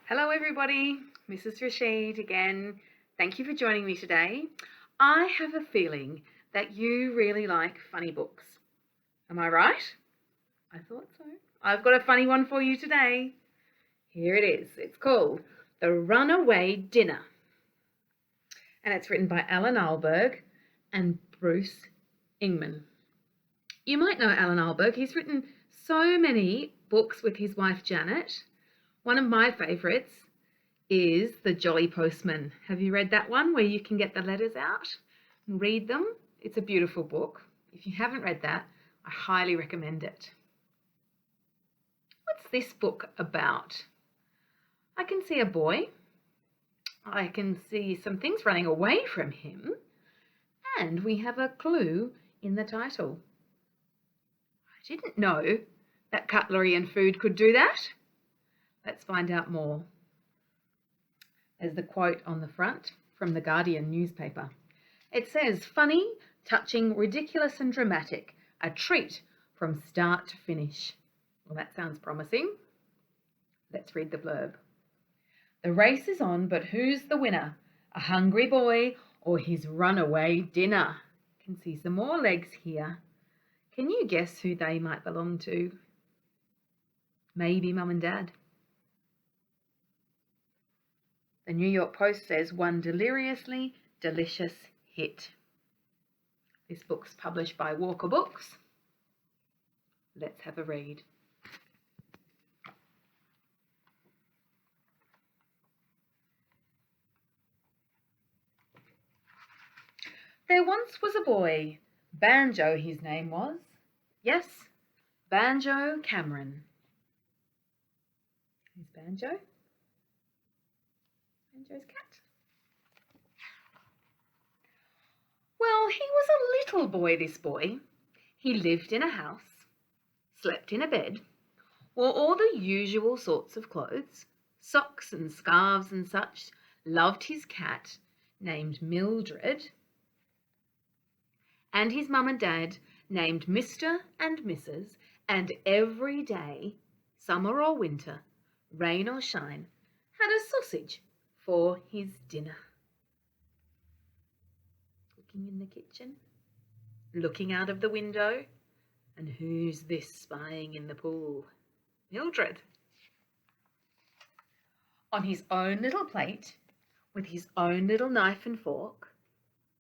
Hello everybody, Mrs. Rashid again. Thank you for joining me today. I have a feeling that you really like funny books. Am I right? I thought so. I've got a funny one for you today. Here it is. It's called The Runaway Dinner. And it's written by Alan Alberg and Bruce Ingman. You might know Alan Alberg. He's written so many books with his wife Janet. One of my favourites is The Jolly Postman. Have you read that one where you can get the letters out and read them? It's a beautiful book. If you haven't read that, I highly recommend it. What's this book about? I can see a boy. I can see some things running away from him. And we have a clue in the title. I didn't know that cutlery and food could do that. Let's find out more. There's the quote on the front from the Guardian newspaper. It says, funny, touching, ridiculous and dramatic, a treat from start to finish. Well, that sounds promising. Let's read the blurb. The race is on, but who's the winner? A hungry boy or his runaway dinner? Can see some more legs here. Can you guess who they might belong to? Maybe Mum and Dad. The New York Post says one deliriously delicious hit. This book's published by Walker Books. Let's have a read. There once was a boy, Banjo his name was. Yes, Banjo Cameron. Here's Banjo. Banjo's cat. Well, he was a little boy, this boy. He lived in a house, slept in a bed, wore all the usual sorts of clothes, socks and scarves and such, loved his cat, named Mildred, and his mum and dad, named Mr. and Mrs., and every day, summer or winter, rain or shine, had a sausage for his dinner. Cooking in the kitchen, looking out of the window, and who's this spying in the pool? Mildred. On his own little plate, with his own little knife and fork,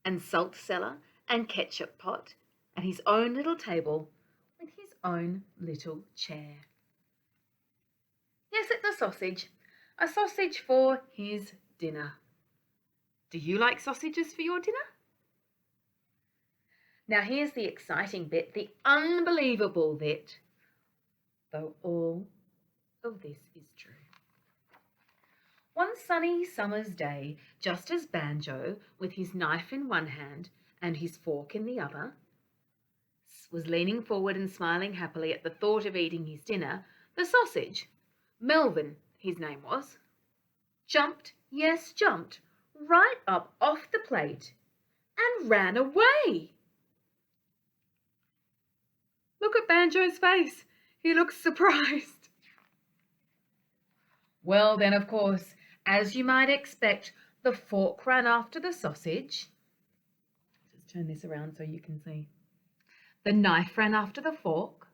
and salt cellar and ketchup pot, and his own little table, with his own little chair. Yes, it's a sausage for his dinner. Do you like sausages for your dinner? Now here's the exciting bit, the unbelievable bit, though all of this is true. One sunny summer's day, just as Banjo, with his knife in one hand and his fork in the other, was leaning forward and smiling happily at the thought of eating his dinner, the sausage, Melvin his name was, jumped right up off the plate and ran away. Look at Banjo's face. He looks surprised. Well then, of course, as you might expect, the fork ran after the sausage. Just turn this around so you can see. The knife ran after the fork.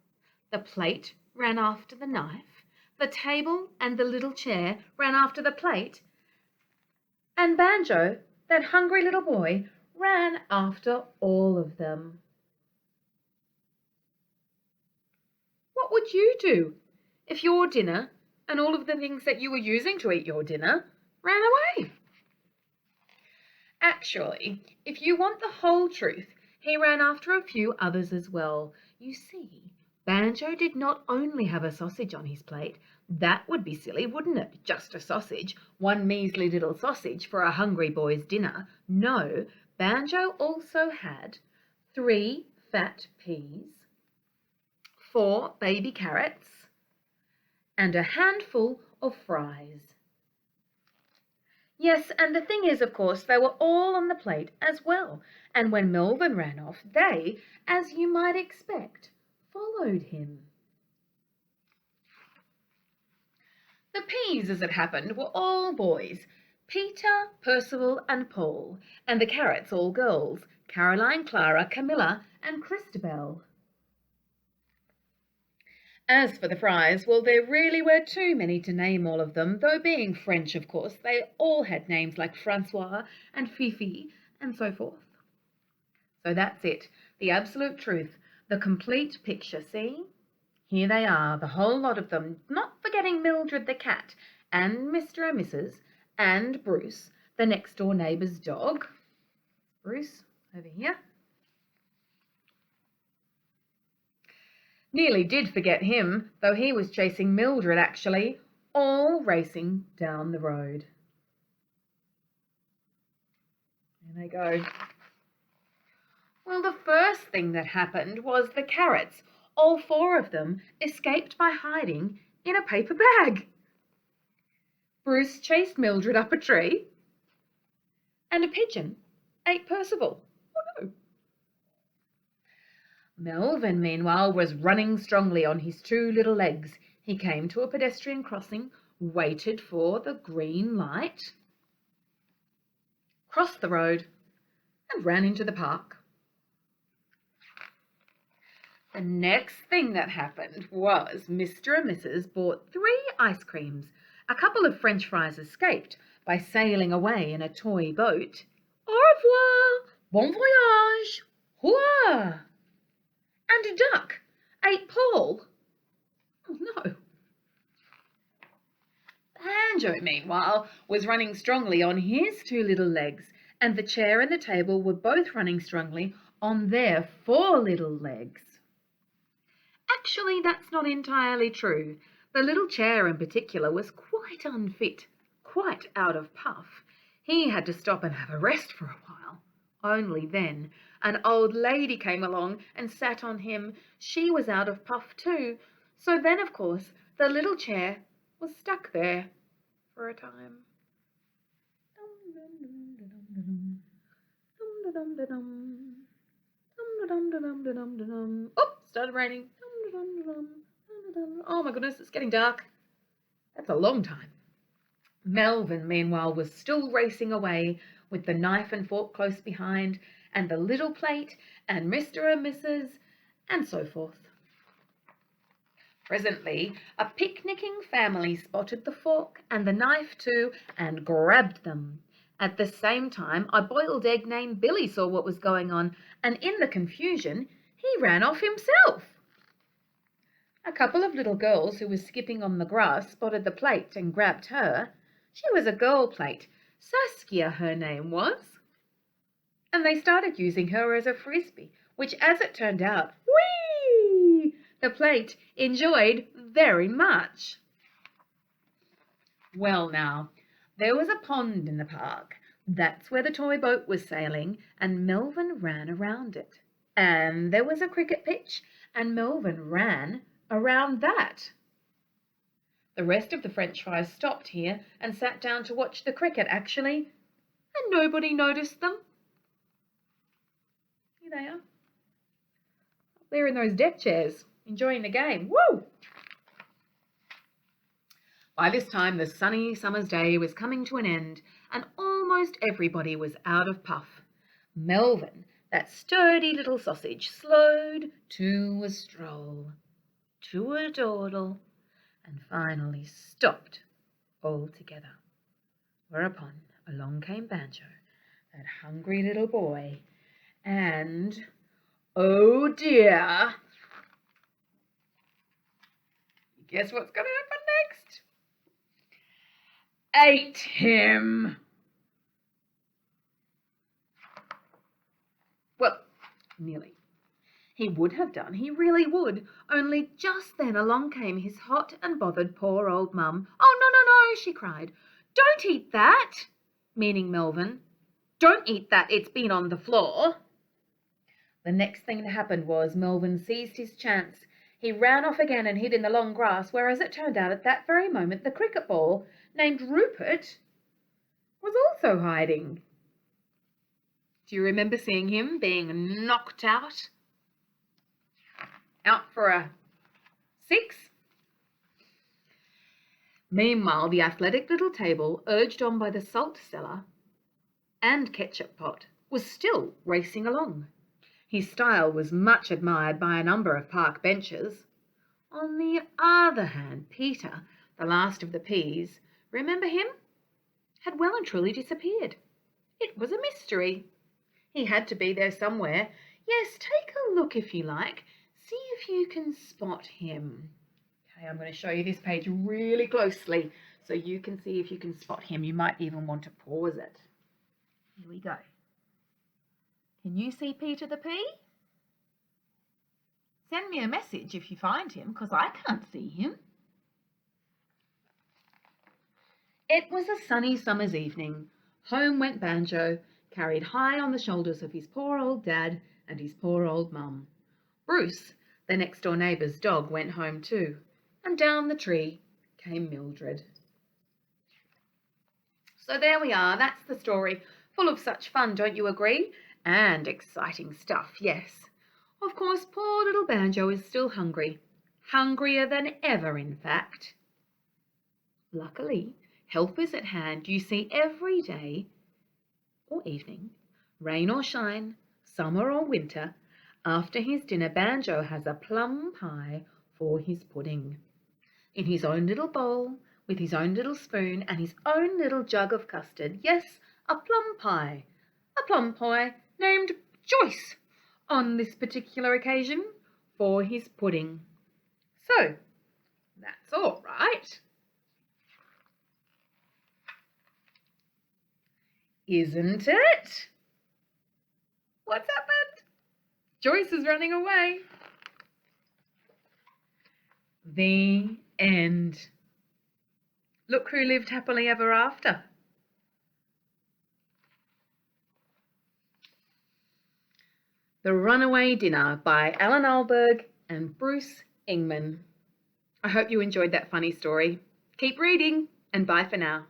The plate ran after the knife. The table and the little chair ran after the plate. And Banjo, that hungry little boy, ran after all of them. What would you do if your dinner and all of the things that you were using to eat your dinner ran away? Actually, if you want the whole truth, he ran after a few others as well. You see, Banjo did not only have a sausage on his plate. That would be silly, wouldn't it? Just a sausage, one measly little sausage for a hungry boy's dinner. No, Banjo also had 3 fat peas, 4 baby carrots, and a handful of fries. Yes, and the thing is, of course, they were all on the plate as well, and when Melvin ran off, they, as you might expect, followed him. The These, as it happened, were all boys: Peter, Percival, and Paul, and the carrots all girls: Caroline, Clara, Camilla, and Christabel. As for the fries, well, there really were too many to name all of them, though being French, of course, they all had names like Francois and Fifi and so forth. So that's it, the absolute truth, the complete picture, see? Here they are, the whole lot of them, not forgetting Mildred the cat, and Mr. and Mrs. and Bruce, the next-door neighbour's dog. Bruce, over here. Nearly did forget him, though he was chasing Mildred actually, all racing down the road. There they go. Well, the first thing that happened was the carrots, all four of them, escaped by hiding in a paper bag. Bruce chased Mildred up a tree, and a pigeon ate Percival. Oh no! Melvin, meanwhile, was running strongly on his two little legs. He came to a pedestrian crossing, waited for the green light, crossed the road, and ran into the park. The next thing that happened was Mr. and Mrs. bought 3 ice creams. A couple of French fries escaped by sailing away in a toy boat. Au revoir, bon voyage, hurrah! And a duck ate Paul. Oh no. Banjo, meanwhile, was running strongly on his 2 little legs, and the chair and the table were both running strongly on their 4 little legs. Actually, that's not entirely true. The little chair in particular was quite unfit, quite out of puff. He had to stop and have a rest for a while. Only then an old lady came along and sat on him. She was out of puff too. So then, of course, the little chair was stuck there for a time. Oh, started raining. Oh my goodness, it's getting dark. That's a long time. Melvin, meanwhile, was still racing away with the knife and fork close behind, and the little plate, and Mr. and Mrs., and so forth. Presently, a picnicking family spotted the fork and the knife too, and grabbed them. At the same time, a boiled egg named Billy saw what was going on, and in the confusion, he ran off himself. A couple of little girls who were skipping on the grass spotted the plate and grabbed her. She was a girl plate. Saskia, her name was. And they started using her as a frisbee, which, as it turned out, whee! The plate enjoyed very much. Well now, there was a pond in the park. That's where the toy boat was sailing, and Melvin ran around it. And there was a cricket pitch, and Melvin ran around that. The rest of the French fries stopped here and sat down to watch the cricket, actually, and nobody noticed them. Here they are. Up there in those deck chairs, enjoying the game. Woo! By this time, the sunny summer's day was coming to an end, and almost everybody was out of puff. Melvin, that sturdy little sausage, slowed to a stroll, to a dawdle, and finally stopped altogether. Whereupon along came Banjo, that hungry little boy, and, oh dear, guess what's going to happen next? Ate him. Well, nearly. He would have done, he really would, only just then along came his hot and bothered poor old mum. Oh, no, no, no, she cried. Don't eat that, meaning Melvin. Don't eat that, it's been on the floor. The next thing that happened was Melvin seized his chance. He ran off again and hid in the long grass, where, as it turned out, at that very moment, the cricket ball, named Rupert, was also hiding. Do you remember seeing him being knocked out? Out for a 6? Meanwhile, the athletic little table, urged on by the salt cellar and ketchup pot, was still racing along. His style was much admired by a number of park benchers. On the other hand, Peter, the last of the peas, remember him? Had well and truly disappeared. It was a mystery. He had to be there somewhere. Yes, take a look if you like. See if you can spot him. Okay, I'm going to show you this page really closely so you can see if you can spot him. You might even want to pause it. Here we go. Can you see Peter the Pea? Send me a message if you find him, because I can't see him. It was a sunny summer's evening. Home went Banjo, carried high on the shoulders of his poor old dad and his poor old mum. Bruce, the next-door neighbour's dog, went home too, and down the tree came Mildred. So there we are. That's the story. Full of such fun, don't you agree? And exciting stuff, yes. Of course, poor little Banjo is still hungry. Hungrier than ever, in fact. Luckily, help is at hand, you see, every day or evening, rain or shine, summer or winter. After his dinner, Banjo has a plum pie for his pudding. In his own little bowl, with his own little spoon and his own little jug of custard. Yes, a plum pie named Joyce on this particular occasion for his pudding. So, that's all right. Isn't it? What's happened? Joyce is running away. The end. Look who lived happily ever after. The Runaway Dinner by Alan Alberg and Bruce Ingman. I hope you enjoyed that funny story. Keep reading, and bye for now.